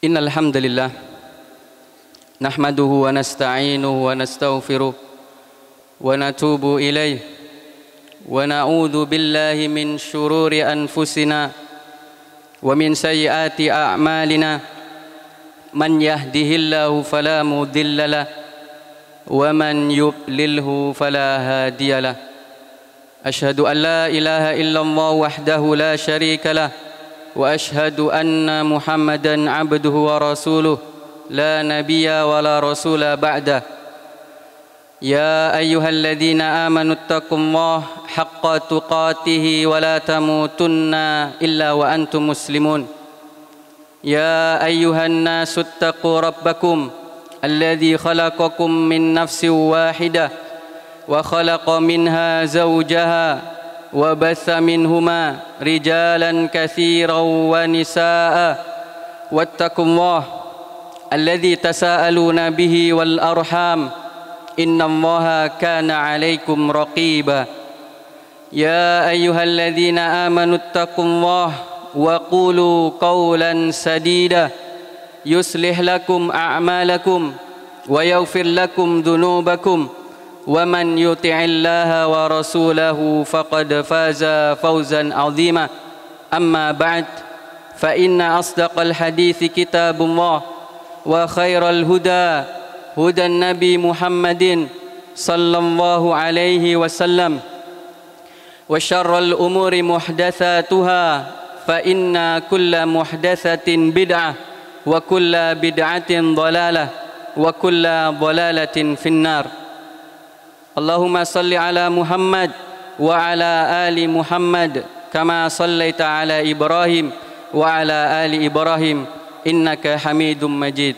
Innal hamdalillah nahmaduhu wa nasta'inuhu wa nastaghfiruh wa natubu ilaih wa na'udzu billahi min syururi anfusina wa min sayyiati a'malina man yahdihillahu fala mudhillalah wa man yudlilhu fala hadiyalah. Asyhadu an la ilaha illallah wahdahu la syarika lah wa asyhadu anna Muhammadan abduhu wa rasuluh la nabiyya wa la rasula ba'da. Ya ayyuhalladzina amanu taqullaha haqqa tuqatih wa la tamutunna illa wa antum muslimun. Ya ayyuhan nasu taqu rabbakum alladzi khalaqakum min nafsin wahidah wa khalaqa minha zawjaha وبث منهما رجالا كثيرا ونساء واتقوا الله الذي تساءلون به والأرحام إن الله كان عليكم رقيبا. يا أيها الذين آمنوا اتقوا الله وقولوا قولا سديدا يصلح لكم أعمالكم ويغفر لكم ذنوبكم ومن يطع الله ورسوله فقد فاز فوزا عظيما. أما بعد فإن أصدق الحديث كتاب الله وخير الهدى هدى النبي محمد صلى الله عليه وسلم وشر الأمور محدثاتها فإن كل محدثة بدعة وكل بدعة ضلالة وكل ضلالة في النار. Allahumma salli ala Muhammad wa ala ali Muhammad kama sallaita ala Ibrahim wa ala ali Ibrahim innaka Hamidum Majid.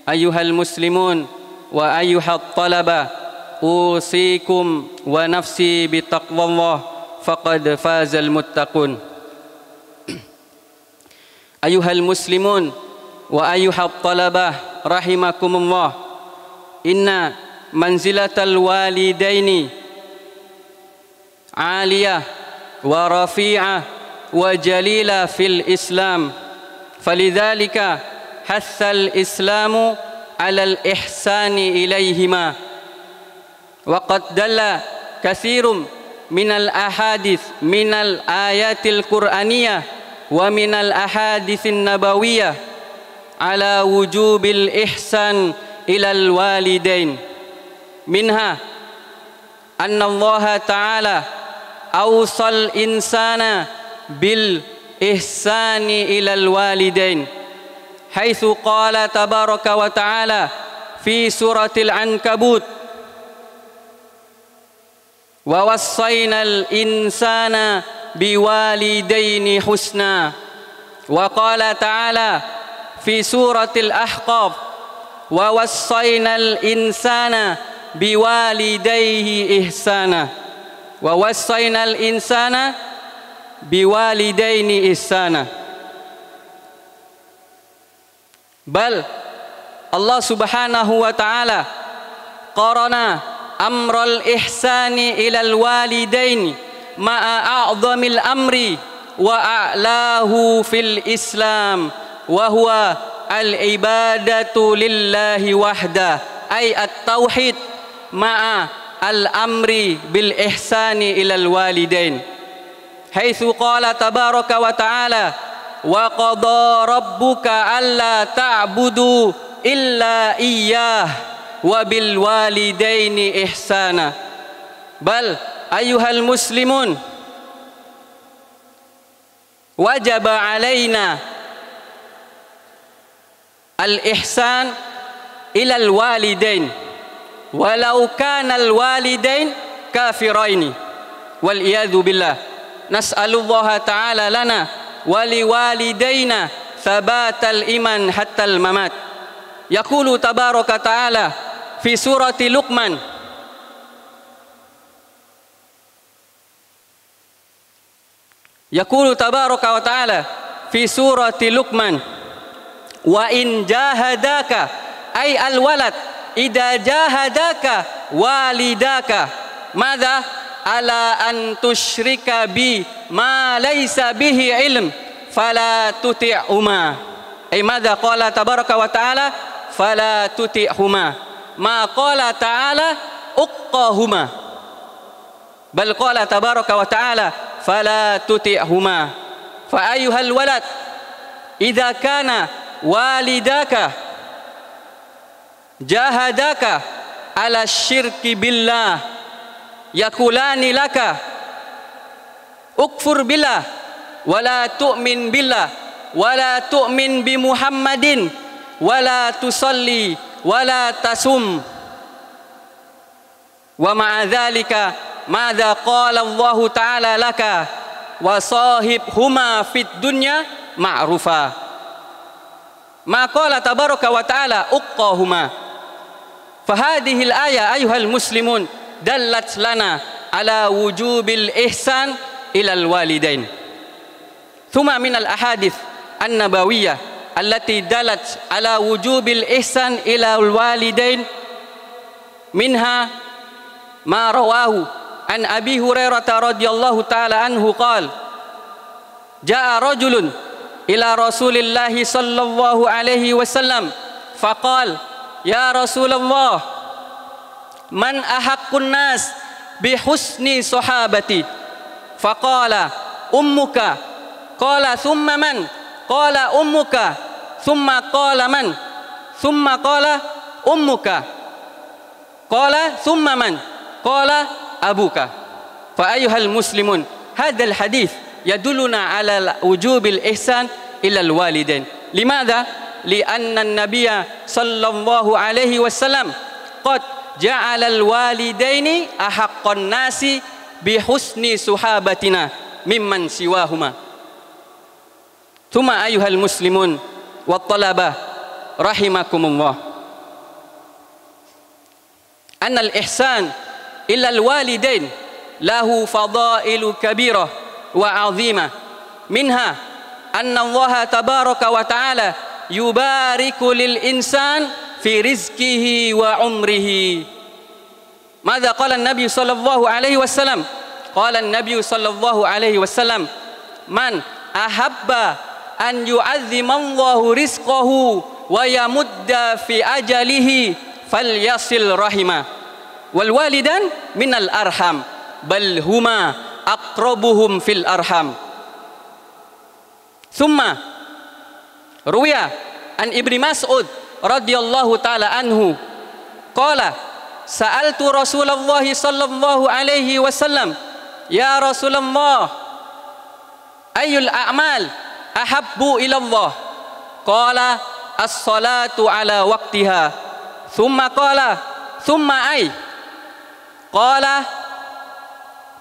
Ayyuhal muslimun wa ayyuhat talaba usikum wa nafsi bitaqwallah faqad fazal muttaqun. Ayyuhal muslimun wa ayyuhat talaba rahimakumullah. Inna manzilatal walidaini aliyah wa rafi'ah wa jalila fil Islam, falidhalika hathal Islamu alal ihsani ilayhima wa qad dalla katsirun minal ahadits minal ayatil qur'aniyah wa minal ahaditsin nabawiyah ala wujubil ihsan ilal walidain. Minha anna Allah Ta'ala awsal insana bil ihsani ilal walidain haitsu qala tabaraka wa ta'ala fi suratil Ankabut wa wassaynal insana biwalidaini husna wa qala ta'ala fi suratil Ahqaf wa wassaynal insana biwalidayhi ihsana wa wassaynal insana biwalidaini ihsana. Bal Allah subhanahu wa ta'ala qarana amral ihsani ilal walidaini ma'a a'zamil amri wa a'lahu fil Islam wa huwa al-ibadatu lillahi wahda ay at-tauhid ma'a al-amri bil ihsani ilal walidain haitsu qala tabaraka wa ta'ala wa qada rabbuka alla ta'budu illa iyyah wa bil walidaini ihsana. Bal ayyuhal muslimun wajaba alaina al-ihsan ilal walidain walau kanal walidain kafiraini wal iyadzu billah. Nas'alullaha ta'ala lana wa liwalidaina thabatal iman hattal mamat. Yaqulu tabaraka ta'ala fi surati Luqman Yaqulu tabaraka wa ta'ala fi surati Luqman wa in jahadaka ay al walad idza jahadaka walidaka madza ala an tusyrika bi ma laysa bihi ilm fala tuti'uma Ay madza qala tabaraka wa ta'ala fala tuti'huma ma qala ta'ala uqqahuma bal qala tabaraka wa ta'ala fala tuti'huma fa ayyuhal walad idza kana walidaka jahadaka ala syirki billah yakulani laka ukfur billah wala tu'min billah wala tu'min bi Muhammadin wala tusalli wala tasum wa ma'a dhalika madza qala Allah ta'ala laka wa sahibhuma fid dunya ma'rufa ma qala tabaraka wa ta'ala uqqahuma fahadhihi al-aya ayyuhal muslimun dallat lana ala wujubil ihsan ila al-walidain thumma min al-ahadits an-nabawiyyah allati dalat ala wujubil ihsan ila al-walidain minha ma rawahu an Abi Hurairah radhiyallahu ta'ala anhu qala jaa rajulun ila Rasulillah sallallahu alaihi wasallam faqala ya Rasulullah man ahaqqun nas bi husni sahabati faqala ummuka qala thumma man qala ummuka thumma qala man thumma qala ummuka qala thumma man qala abuka fa ayyuhal muslimun hadzal hadits yadulluna ala wujubil ihsan ila al walidain limadha li'anna an-nabiyya sallallahu alaihi wasallam qad ja'ala al walidaini ahaqqan nasi bi husni suhabatina mimman siwahuma thumma ayyuhal muslimun wat talabah rahimakumullah anna al ihsan ila al walidain lahu fadailu kabirah wa azimah minha anna Allah tabaraka wa ta'ala yubariku lil insan fi rizqihi wa umrihi madza qala an-nabiy sallallahu alaihi wasallam qala an-nabiy sallallahu alaihi wasallam man ahabba an yu'azzimallahu rizqahu wa yamudda fi ajalihi falyasil rahimah wal walidan minal arham bal huma aqrabuhum fil arham thumma ruwiya an Ibnu Mas'ud radhiyallahu ta'ala anhu qala sa'altu Rasulullah sallallahu alaihi wasallam ya Rasulullah ayyul a'mal ahabbu ila Allah qala as-salatu ala waqtiha thumma qala thumma ay qala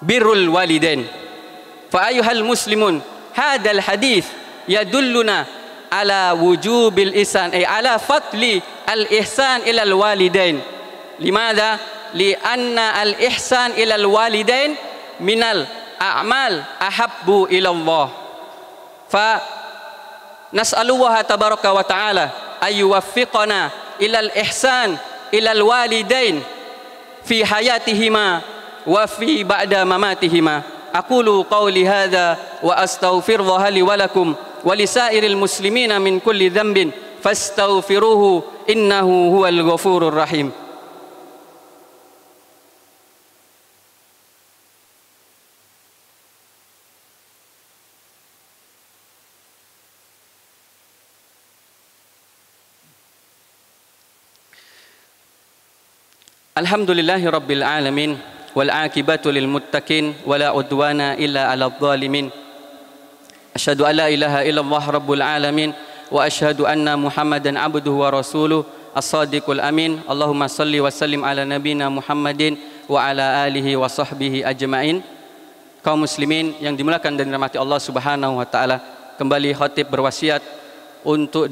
birrul walidain fa ayyuhal muslimun hadzal hadits yadulluna ala wujubil ihsan ay ala fadli al ihsan ila al walidain limadha lianna al ihsan ila al walidain minal a'mal ahabbu ila Allah fa nas'alullaha tabaraka wa ta'ala ay yuwaffiqana ila al ihsan ila al walidain fi hayatihima wa fi ba'da mamatihima aqulu qawli hadha wa astaghfirullaha li wa lakum wa lisairil muslimina min kulli dhanbin fastaghfiruhu innahu huwal ghafurur rahim Alhamdulillahi rabbil alamin wal aqibatu lil muttaqin wala udwana illa 'alal zalimin asyhadu an la ilaha illallah rabbul alamin wa asyhadu anna muhammadan abduhu wa rasuluh as-sadiqul amin Allahumma salli wa sallim ala nabiyyina Muhammadin wa ala alihi wa sahbihi ajmain. Kaum muslimin yang dimuliakan dan dirahmati Allah Subhanahu wa taala, kembali khatib berwasiat untuk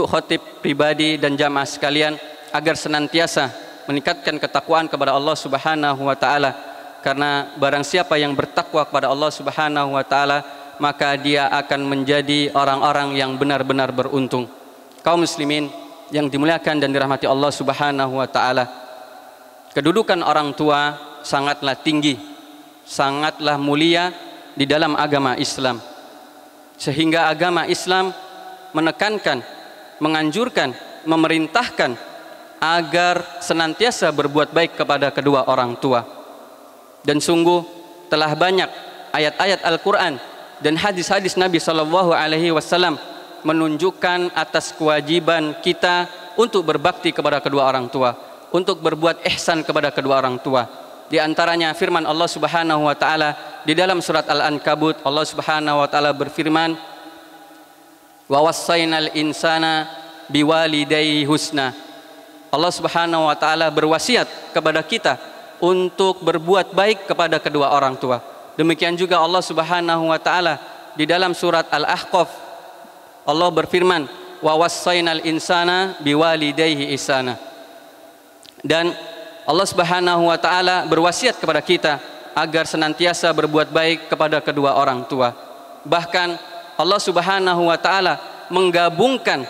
khatib pribadi dan jamaah sekalian agar senantiasa meningkatkan ketakwaan kepada Allah Subhanahu wa taala, karena barang siapa yang bertakwa kepada Allah Subhanahu wa taala maka dia akan menjadi orang-orang yang benar-benar beruntung. Kaum muslimin yang dimuliakan dan dirahmati Allah Subhanahu wa taala, kedudukan orang tua sangatlah tinggi, sangatlah mulia di dalam agama Islam, sehingga agama Islam menekankan, menganjurkan, memerintahkan agar senantiasa berbuat baik kepada kedua orang tua. Dan sungguh telah banyak ayat-ayat Al-Quran dan hadis-hadis Nabi SAW menunjukkan atas kewajiban kita untuk berbakti kepada kedua orang tua, untuk berbuat ihsan kepada kedua orang tua. Di antaranya firman Allah Subhanahu wa taala di dalam surat Al-Ankabut, Allah Subhanahu wa taala berfirman, "Wa wassaynal insana biwalidayhi husna." Allah Subhanahu wa taala berwasiat kepada kita untuk berbuat baik kepada kedua orang tua. Demikian juga Allah Subhanahu wa taala di dalam surat Al-Ahqaf, Allah berfirman, "Wa wassaynal insana biwalidayhi ihsana." Dan Allah Subhanahu wa taala berwasiat kepada kita agar senantiasa berbuat baik kepada kedua orang tua. Bahkan Allah Subhanahu wa taala menggabungkan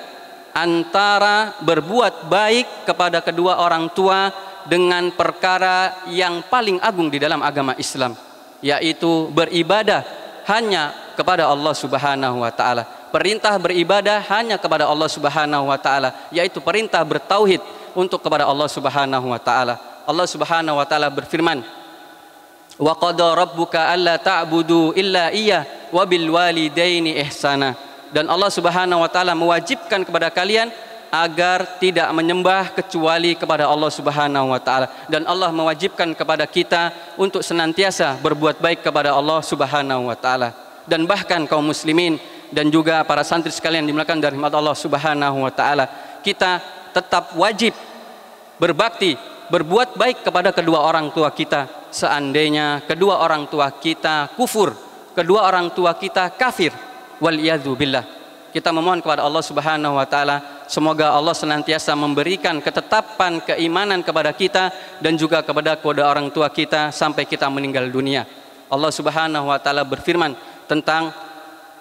antara berbuat baik kepada kedua orang tua dengan perkara yang paling agung di dalam agama Islam, yaitu beribadah hanya kepada Allah Subhanahu wa taala. Perintah beribadah hanya kepada Allah Subhanahu wa taala, yaitu perintah bertauhid untuk kepada Allah Subhanahu wa taala. Allah Subhanahu wa taala berfirman, "Wa qada rabbuka alla ta'budu illa iyyah wa bil walidaini ihsana." Dan Allah Subhanahu wa taala mewajibkan kepada kalian agar tidak menyembah kecuali kepada Allah Subhanahu wa taala, dan Allah mewajibkan kepada kita untuk senantiasa berbuat baik kepada Allah Subhanahu wa taala. Dan bahkan kaum muslimin dan juga para santri sekalian dimuliakan dari rahmat Allah Subhanahu wa taala, kita tetap wajib berbakti, berbuat baik kepada kedua orang tua kita. Seandainya kedua orang tua kita kufur, kedua orang tua kita kafir, waliyadzu billah, kita memohon kepada Allah Subhanahu wa taala semoga Allah senantiasa memberikan ketetapan keimanan kepada kita dan juga kepada kedua orang tua kita sampai kita meninggal dunia. Allah Subhanahu wa taala berfirman tentang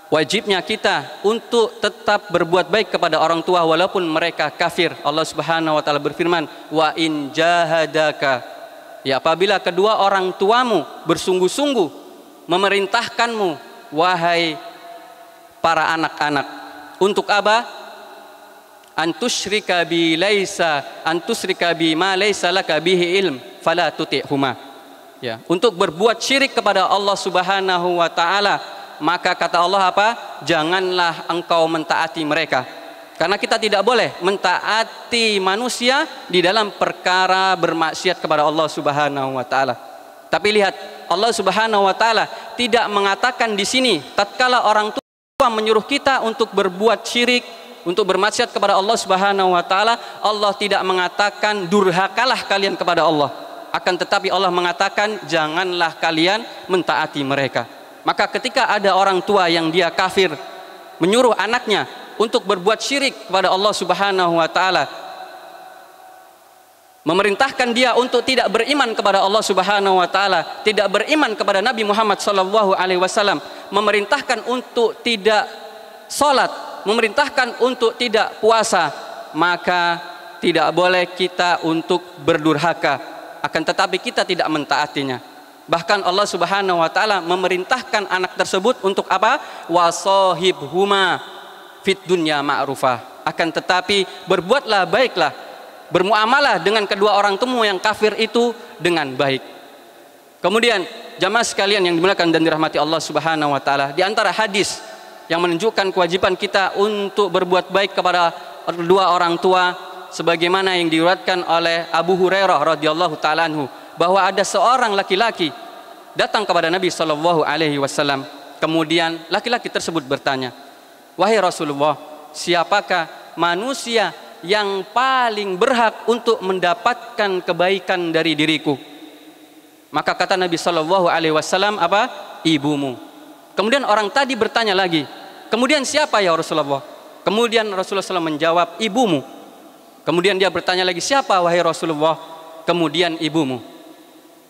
wajibnya kita untuk tetap berbuat baik kepada orang tua walaupun mereka kafir. Allah Subhanahu wa taala berfirman, "Wa in jahadaka," ya, apabila kedua orang tuamu bersungguh-sungguh memerintahkanmu, wahai para anak-anak, untuk apa? Antusyrika bi ma laisa laka bihi ilm fala tuti'huma. Ya, untuk berbuat syirik kepada Allah Subhanahu wa taala, maka kata Allah apa? Janganlah engkau mentaati mereka. Karena kita tidak boleh mentaati manusia di dalam perkara bermaksiat kepada Allah Subhanahu wa taala. Tapi lihat, Allah Subhanahu wa taala tidak mengatakan di sini tatkala orang tua menyuruh kita untuk berbuat syirik, untuk bermaksiat kepada Allah Subhanahu wa taala, Allah tidak mengatakan durhakalah kalian kepada Allah. Akan tetapi Allah mengatakan janganlah kalian mentaati mereka. Maka ketika ada orang tua yang dia kafir menyuruh anaknya untuk berbuat syirik kepada Allah Subhanahu wa taala, memerintahkan dia untuk tidak beriman kepada Allah Subhanahu wa taala, tidak beriman kepada Nabi Muhammad sallallahu alaihi wasallam, memerintahkan untuk tidak salat, memerintahkan untuk tidak puasa, maka tidak boleh kita untuk berdurhaka. Akan tetapi kita tidak mentaatinya. Bahkan Allah Subhanahu wa taala memerintahkan anak tersebut untuk apa? Wasahibhuma fid dunya ma'rufah. Akan tetapi berbuatlah baiklah, bermuamalah dengan kedua orang tua yang kafir itu dengan baik. Kemudian jamaah sekalian yang dimuliakan dan dirahmati Allah Subhanahu wa taala, di antara hadis yang menunjukkan kewajiban kita untuk berbuat baik kepada kedua orang tua, sebagaimana yang diriwayatkan oleh Abu Hurairah radhiyallahu taala anhu, bahwa ada seorang laki-laki datang kepada Nabi sallallahu alaihi wasallam. Kemudian laki-laki tersebut bertanya, "Wahai Rasulullah, siapakah manusia yang paling berhak untuk mendapatkan kebaikan dari diriku?" Maka kata Nabi sallallahu alaihi wasallam, apa? Ibumu. Kemudian orang tadi bertanya lagi, "Kemudian siapa ya Rasulullah?" Kemudian Rasulullah SAW menjawab, "Ibumu." Kemudian dia bertanya lagi, "Siapa wahai Rasulullah?" Kemudian ibumu.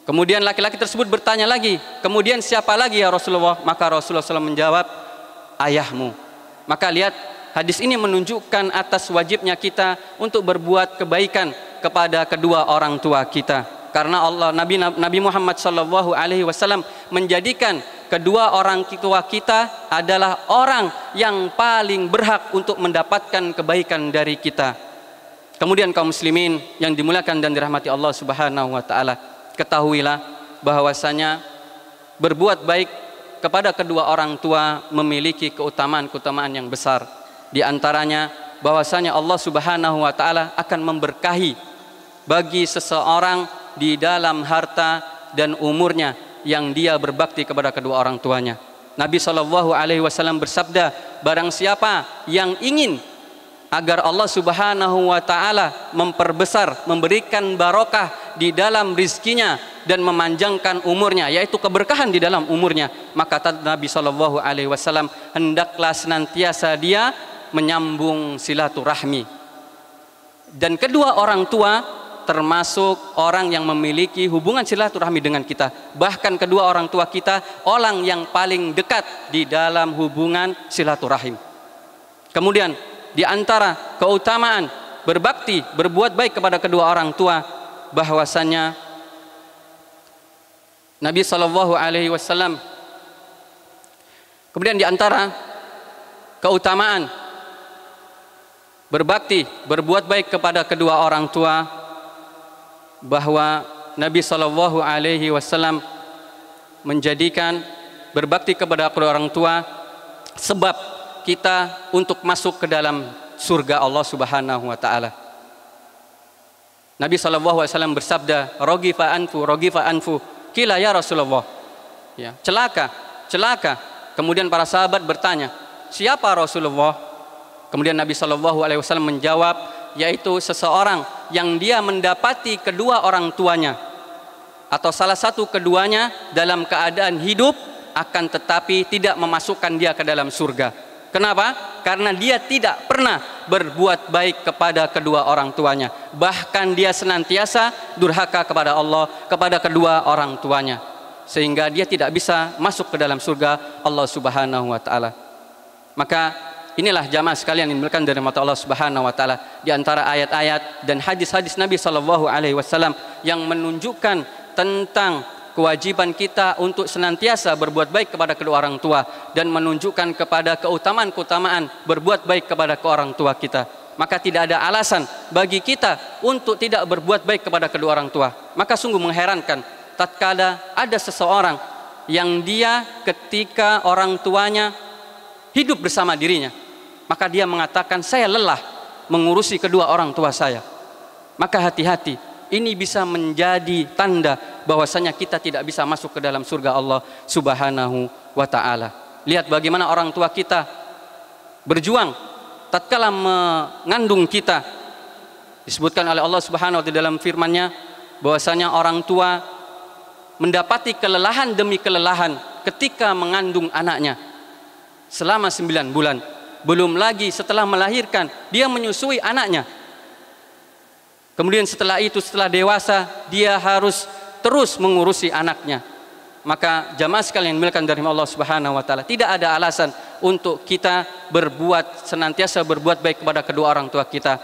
Kemudian laki-laki tersebut bertanya lagi, "Kemudian siapa lagi ya Rasulullah?" Maka Rasulullah SAW menjawab, "Ayahmu." Maka lihat, hadis ini menunjukkan atas wajibnya kita untuk berbuat kebaikan kepada kedua orang tua kita. Karena Allah Nabi Muhammad sallallahu alaihi wasallam menjadikan kedua orang tua kita adalah orang yang paling berhak untuk mendapatkan kebaikan dari kita. Kemudian kaum muslimin yang dimuliakan dan dirahmati Allah Subhanahu wa taala, ketahuilah bahwasanya berbuat baik kepada kedua orang tua memiliki keutamaan-keutamaan yang besar. Di antaranya bahwasanya Allah Subhanahu wa taala akan memberkahi bagi seseorang di dalam harta dan umurnya yang dia berbakti kepada kedua orang tuanya. Nabi SAW bersabda, barang siapa yang ingin agar Allah Subhanahu wa taala memperbesar, memberikan barokah di dalam rizkinya dan memanjangkan umurnya, yaitu keberkahan di dalam umurnya, maka kata Nabi SAW, hendaklah senantiasa dia menyambung silaturahmi. Dan kedua orang tua termasuk orang yang memiliki hubungan silaturahmi dengan kita. Bahkan kedua orang tua kita orang yang paling dekat di dalam hubungan silaturahim. Kemudian di antara keutamaan berbakti, berbuat baik kepada kedua orang tua, bahwasanya Nabi SAW, kemudian di antara keutamaan berbakti, berbuat baik kepada kedua orang tua, bahwa Nabi SAW menjadikan berbakti kepada kedua orang tua sebab kita untuk masuk ke dalam surga Allah Subhanahu wa taala. Nabi SAW bersabda, rogifa anfu, kila ya Rasulullah, ya, celaka. Kemudian para sahabat bertanya, siapa Rasulullah? Kemudian Nabi SAW menjawab, yaitu seseorang yang dia mendapati kedua orang tuanya atau salah satu keduanya dalam keadaan hidup, akan tetapi tidak memasukkan dia ke dalam surga. Kenapa? Karena dia tidak pernah berbuat baik kepada kedua orang tuanya. Bahkan dia senantiasa durhaka kepada Allah, kepada kedua orang tuanya, sehingga dia tidak bisa masuk ke dalam surga Allah Subhanahu wa taala. Maka inilah jamaah sekalian yang dimuliakan dari mata Allah Subhanahu wa taala, di antara ayat-ayat dan hadis-hadis Nabi SAW yang menunjukkan tentang kewajiban kita untuk senantiasa berbuat baik kepada kedua orang tua dan menunjukkan kepada keutamaan-keutamaan berbuat baik kepada kedua orang tua kita. Maka tidak ada alasan bagi kita untuk tidak berbuat baik kepada kedua orang tua. Maka sungguh mengherankan tatkala ada seseorang yang dia ketika orang tuanya hidup bersama dirinya, maka dia mengatakan, saya lelah mengurusi kedua orang tua saya. Maka hati-hati, ini bisa menjadi tanda bahwasanya kita tidak bisa masuk ke dalam surga Allah Subhanahu wa taala. Lihat bagaimana orang tua kita berjuang tatkala mengandung kita. Disebutkan oleh Allah Subhanahu wa taala dalam firman-Nya bahwasanya orang tua mendapati kelelahan demi kelelahan ketika mengandung anaknya selama 9 bulan. Belum lagi setelah melahirkan, dia menyusui anaknya. Kemudian setelah itu, setelah dewasa, dia harus terus mengurusi anaknya. Maka jamaah sekalian yang dimuliakan dari Allah Subhanahu wa taala, tidak ada alasan untuk kita senantiasa berbuat baik kepada kedua orang tua kita,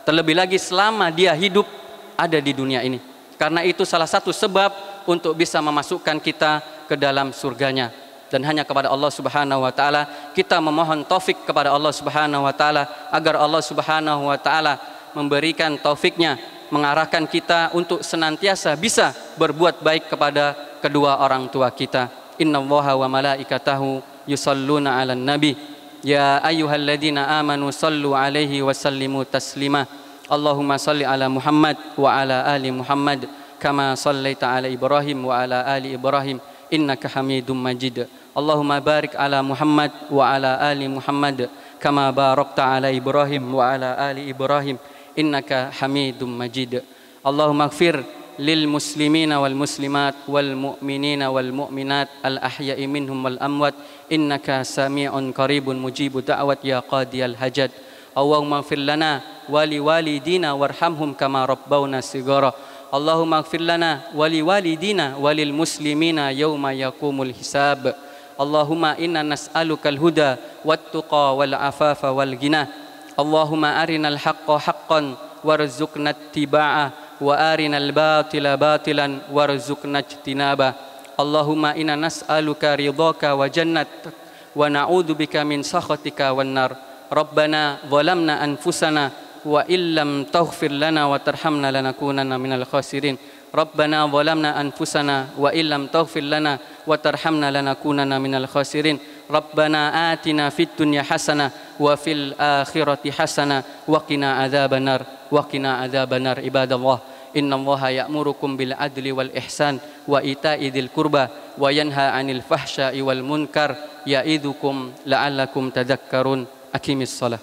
terlebih lagi selama dia hidup ada di dunia ini. Karena itu salah satu sebab untuk bisa memasukkan kita ke dalam surganya. Dan hanya kepada Allah Subhanahu wa taala kita memohon taufik kepada Allah Subhanahu wa taala, agar Allah Subhanahu wa taala memberikan taufiknya, mengarahkan kita untuk senantiasa bisa berbuat baik kepada kedua orang tua kita. Innallaha wa malaikatahu yusalluna 'alan nabi ya ayyuhalladzina amanu sallu 'alaihi wa sallimu taslima. Allahumma salli 'ala Muhammad wa 'ala ali Muhammad kama sallaita 'ala Ibrahim wa 'ala ali Ibrahim innaka Hamidum Majid. Allahumma barik 'ala Muhammad wa 'ala ali Muhammad kama barakta 'ala Ibrahim wa 'ala ali Ibrahim innaka Hamidum Majid. Allahumma ighfir lil muslimina wal muslimat wal mu'minina wal mu'minat al ahya'i minhum wal amwat innaka sami'un qaribun mujibud da'wat ya qadiyal hajat. Allahumma ighfir lana wa li walidina warhamhum kama rabbawna shighara. Allahumma ighfir lana wa li walidina wa lil muslimina yauma yaqumul hisab. Allahumma inna nas'alukal huda wat tuqa wal afafa wal ghina. Allahumma arinal haqqa haqqan warzuqna ittiba'ah wa arinal batila batilan warzuqna ijtinaba. Allahumma inna nas'aluka ridhaka wa jannatak wa na'udzubika min sakhatika wan nar. Rabbana zalamna anfusana wa illam taghfir lana wa tarhamna lanakunanna minal khasirin. Rabbana zalamna anfusana wa illam taghfir lana wa tarhamna lanakunanna minal khasirin. Rabbana atina fid dunya hasanah wa fil akhirati hasanah wa qina adzabannar wa qina adzabannar. Ibadallah, innallaha ya'murukum bil adli wal ihsan wa ita'i dzil qurba wa yanha 'anil fahsya'i wal munkar ya'idzukum la'allakum tadhakkarun. Aqimis shalah.